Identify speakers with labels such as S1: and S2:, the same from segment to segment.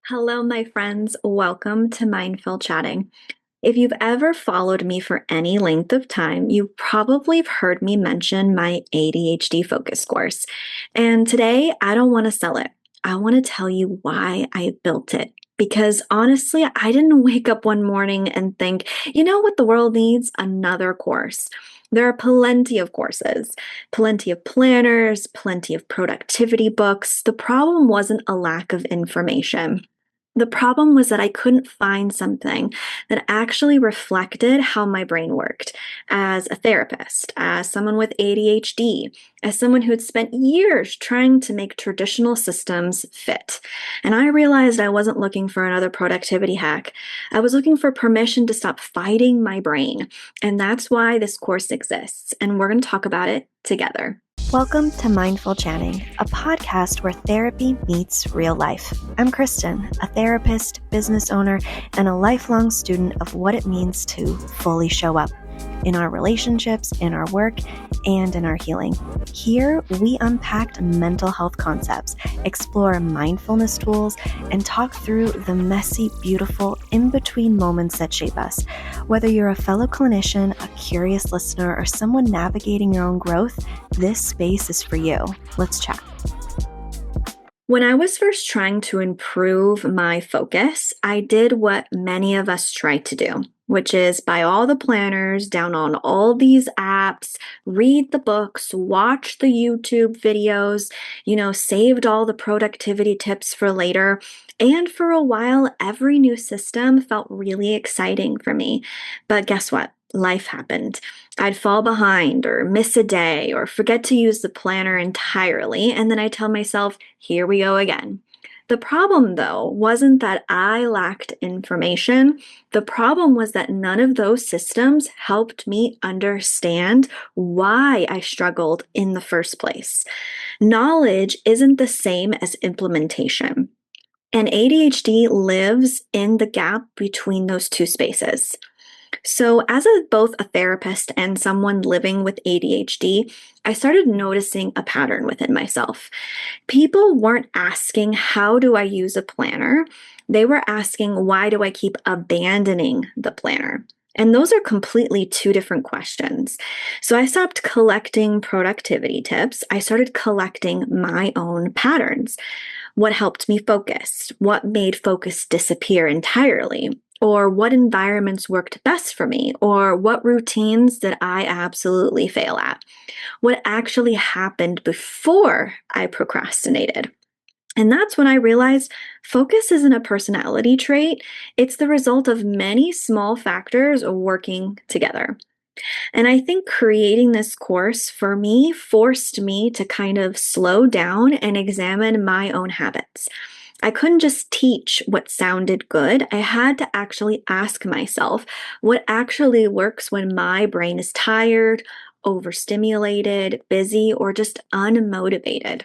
S1: Hello, my friends. Welcome to Mindful Chatting. If you've ever followed me for any length of time, you probably have heard me mention my ADHD Focus Course. And today, I don't want to sell it. I want to tell you why I built it. Because honestly, I didn't wake up one morning and think, you know what the world needs? Another course. There are plenty of courses, plenty of planners, plenty of productivity books. The problem wasn't a lack of information. The problem was that I couldn't find something that actually reflected how my brain worked as a therapist, as someone with ADHD, as someone who had spent years trying to make traditional systems fit. And I realized I wasn't looking for another productivity hack. I was looking for permission to stop fighting my brain. And that's why this course exists. And we're going to talk about it together.
S2: Welcome to Mindful Chatting, a podcast where therapy meets real life. I'm Kristen, a therapist, business owner, and a lifelong student of what it means to fully show up in our relationships, in our work, and in our healing. Here, we unpack mental health concepts, explore mindfulness tools, and talk through the messy, beautiful, in-between moments that shape us. Whether you're a fellow clinician, a curious listener, or someone navigating your own growth, this space is for you. Let's chat.
S1: When I was first trying to improve my focus, I did what many of us try to do, which is buy all the planners, download all these apps, read the books, watch the YouTube videos, saved all the productivity tips for later. And for a while, every new system felt really exciting for me. But guess what? Life happened. I'd fall behind or miss a day or forget to use the planner entirely. And then I tell myself, here we go again. The problem, though, wasn't that I lacked information. The problem was that none of those systems helped me understand why I struggled in the first place. Knowledge isn't the same as implementation. And ADHD lives in the gap between those two spaces. So, as both a therapist and someone living with ADHD, I started noticing a pattern within myself. People weren't asking, how do I use a planner? They were asking, why do I keep abandoning the planner? And those are completely two different questions. So I stopped collecting productivity tips. I started collecting my own patterns. What helped me focus? What made focus disappear entirely? Or what environments worked best for me? Or what routines did I absolutely fail at? What actually happened before I procrastinated? And that's when I realized focus isn't a personality trait, it's the result of many small factors working together. And I think creating this course for me forced me to kind of slow down and examine my own habits. I couldn't just teach what sounded good. I had to actually ask myself what actually works when my brain is tired, overstimulated, busy, or just unmotivated.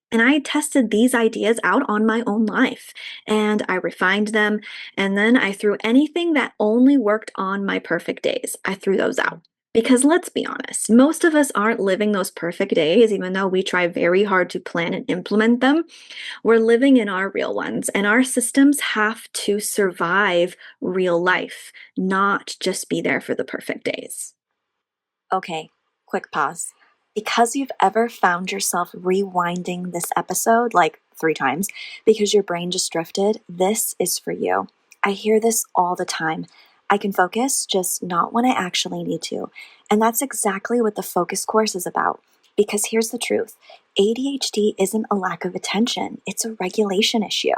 S1: And I tested these ideas out on my own life and I refined them. And then I threw anything that only worked on my perfect days. I threw those out. Because let's be honest, most of us aren't living those perfect days, even though we try very hard to plan and implement them. We're living in our real ones, and our systems have to survive real life, not just be there for the perfect days.
S2: Okay, quick pause. Because you've ever found yourself rewinding this episode like 3 times because your brain just drifted, this is for you. I hear this all the time. I can focus, just not when I actually need to. And that's exactly what the focus course is about. Because here's the truth. ADHD isn't a lack of attention. It's a regulation issue,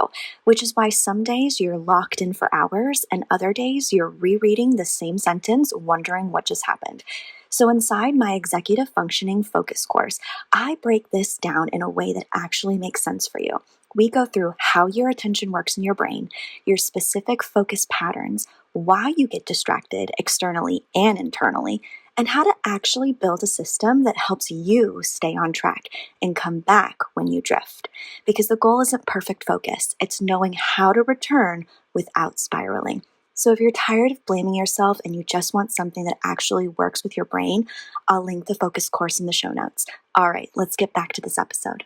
S2: which is why some days you're locked in for hours and other days you're rereading the same sentence, wondering what just happened. So inside my executive functioning focus course, I break this down in a way that actually makes sense for you. We go through how your attention works in your brain, your specific focus patterns, why you get distracted externally and internally, and how to actually build a system that helps you stay on track and come back when you drift. Because the goal isn't perfect focus, it's knowing how to return without spiraling. So if you're tired of blaming yourself and you just want something that actually works with your brain, I'll link the focus course in the show notes. All right, let's get back to this episode.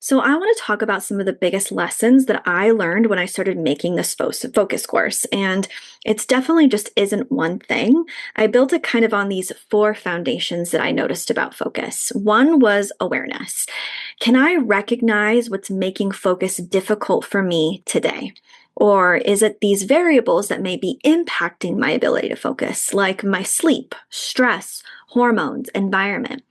S1: So, I want to talk about some of the biggest lessons that I learned when I started making this focus course. And it's definitely just isn't one thing. I built it kind of on these four foundations that I noticed about focus. One was awareness. Can I recognize what's making focus difficult for me today? Or is it these variables that may be impacting my ability to focus, like my sleep, stress, hormones, environment?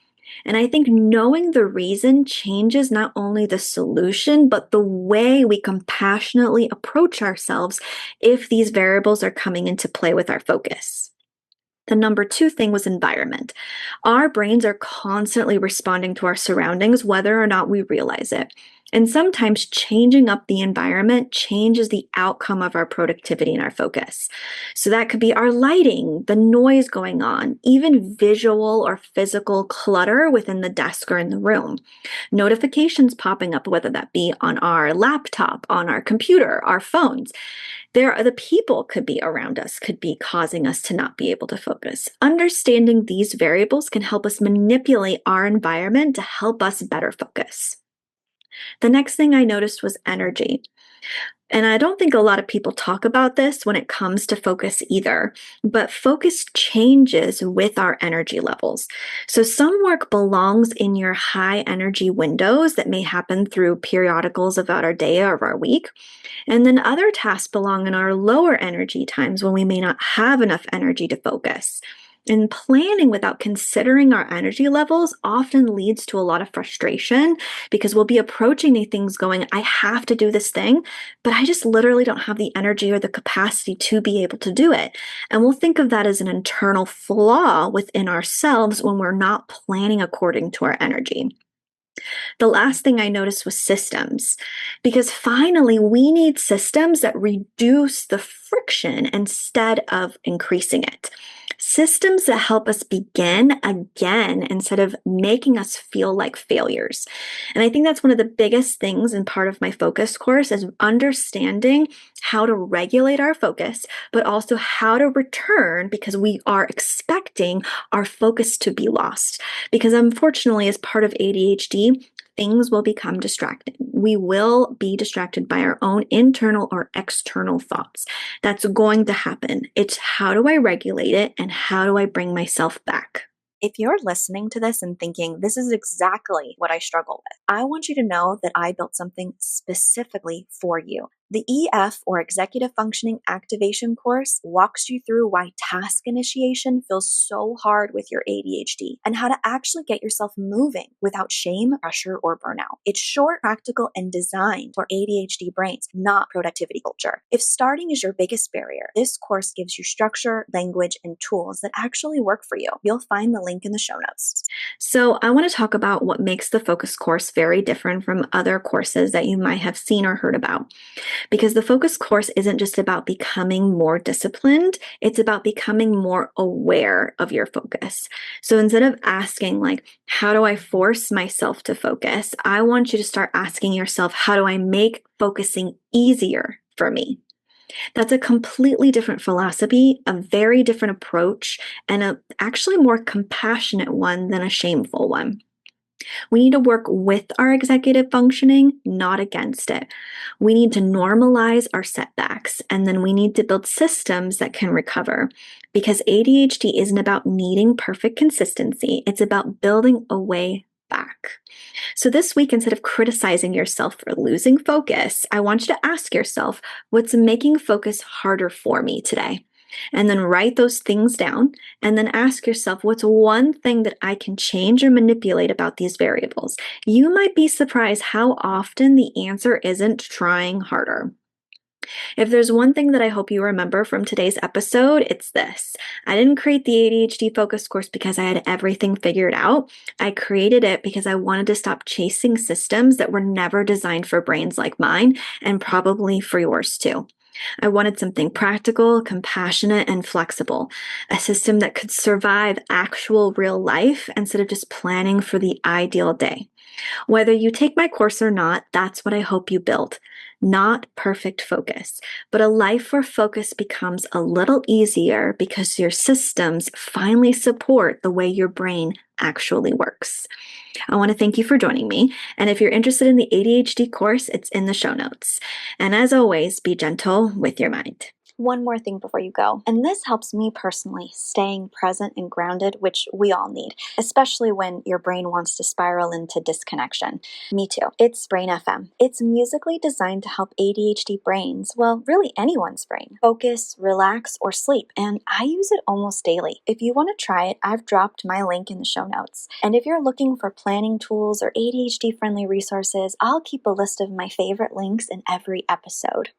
S1: And I think knowing the reason changes not only the solution, but the way we compassionately approach ourselves if these variables are coming into play with our focus. The number two thing was environment. Our brains are constantly responding to our surroundings, whether or not we realize it. And sometimes changing up the environment changes the outcome of our productivity and our focus. So that could be our lighting, the noise going on, even visual or physical clutter within the desk or in the room. Notifications popping up, whether that be on our laptop, on our computer, our phones. There are the people could be around us, could be causing us to not be able to focus. Understanding these variables can help us manipulate our environment to help us better focus. The next thing I noticed was energy. And I don't think a lot of people talk about this when it comes to focus either, but focus changes with our energy levels. So some work belongs in your high energy windows that may happen through periodicals about our day or our week. And then other tasks belong in our lower energy times when we may not have enough energy to focus. And planning without considering our energy levels often leads to a lot of frustration because we'll be approaching these things going, I have to do this thing, but I just literally don't have the energy or the capacity to be able to do it. And we'll think of that as an internal flaw within ourselves when we're not planning according to our energy. The last thing I noticed was systems, because finally we need systems that reduce the friction instead of increasing it. Systems that help us begin again instead of making us feel like failures. And I think that's one of the biggest things in part of my focus course is understanding how to regulate our focus, but also how to return because we are expecting our focus to be lost. Because unfortunately, as part of ADHD, things will become distracting. We will be distracted by our own internal or external thoughts. That's going to happen. It's how do I regulate it and how do I bring myself back?
S2: If you're listening to this and thinking, this is exactly what I struggle with, I want you to know that I built something specifically for you. The EF, or Executive Functioning Activation course, walks you through why task initiation feels so hard with your ADHD and how to actually get yourself moving without shame, pressure, or burnout. It's short, practical, and designed for ADHD brains, not productivity culture. If starting is your biggest barrier, this course gives you structure, language, and tools that actually work for you. You'll find the link in the show notes.
S1: So, I want to talk about what makes the focus course very different from other courses that you might have seen or heard about. Because the focus course isn't just about becoming more disciplined, it's about becoming more aware of your focus. So instead of asking, like, how do I force myself to focus? I want you to start asking yourself, how do I make focusing easier for me? That's a completely different philosophy, a very different approach, and a actually more compassionate one than a shameful one. We need to work with our executive functioning, not against it. We need to normalize our setbacks, and then we need to build systems that can recover. Because ADHD isn't about needing perfect consistency, it's about building a way back. So this week, instead of criticizing yourself for losing focus, I want you to ask yourself, what's making focus harder for me today? And then write those things down and then ask yourself, what's one thing that I can change or manipulate about these variables? You might be surprised how often the answer isn't trying harder. If there's one thing that I hope you remember from today's episode, it's this. I didn't create the ADHD Focus course because I had everything figured out. I created it because I wanted to stop chasing systems that were never designed for brains like mine and probably for yours too. I wanted something practical, compassionate, and flexible, a system that could survive actual real life instead of just planning for the ideal day. Whether you take my course or not, that's what I hope you build. Not perfect focus, but a life where focus becomes a little easier because your systems finally support the way your brain actually works. I want to thank you for joining me. And if you're interested in the ADHD course, it's in the show notes. And as always, be gentle with your mind.
S2: One more thing before you go, and this helps me personally, staying present and grounded, which we all need, especially when your brain wants to spiral into disconnection. Me too. It's Brain FM. It's musically designed to help ADHD brains, well, really anyone's brain, focus, relax, or sleep, and I use it almost daily. If you want to try it, I've dropped my link in the show notes. And if you're looking for planning tools or ADHD-friendly resources, I'll keep a list of my favorite links in every episode.